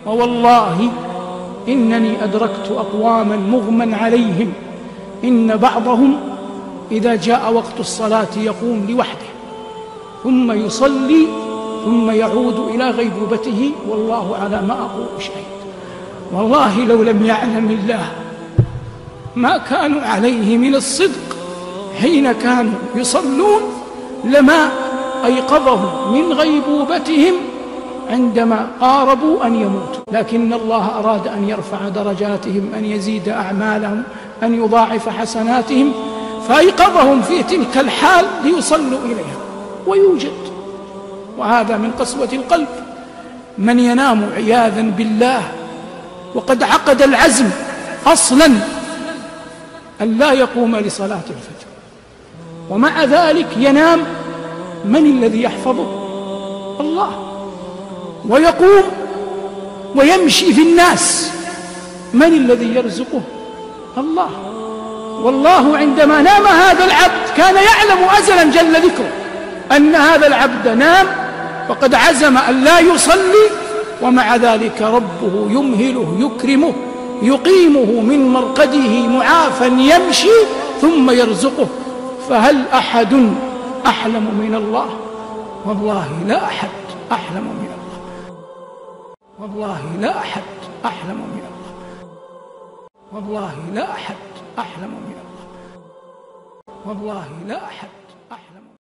ووالله إنني أدركت أقواما مغمى عليهم إن بعضهم إذا جاء وقت الصلاة يقوم لوحده ثم يصلي ثم يعود إلى غيبوبته والله على ما أقول شهيد. والله لو لم يعلم الله ما كانوا عليه من الصدق حين كانوا يصلون لما أيقظهم من غيبوبتهم عندما قاربوا أن يموتوا، لكن الله أراد أن يرفع درجاتهم، أن يزيد أعمالهم، أن يضاعف حسناتهم، فأيقظهم في تلك الحال ليصلوا إليها ويوجد. وهذا من قسوة القلب، من ينام عياذا بالله وقد عقد العزم أصلا أن لا يقوم لصلاة الفجر، ومع ذلك ينام، من الذي يحفظه؟ الله. ويقوم ويمشي في الناس، من الذي يرزقه؟ الله. والله عندما نام هذا العبد كان يعلم أزلا جل ذكره أن هذا العبد نام وقد عزم أن لا يصلي، ومع ذلك ربه يمهله يكرمه يقيمه من مرقده معافا يمشي ثم يرزقه. فهل أحد أحلم من الله؟ والله لا أحد أحلم من الله. والله لا أحد أحلم من الله. والله لا أحد أحلم من الله. والله لا أحد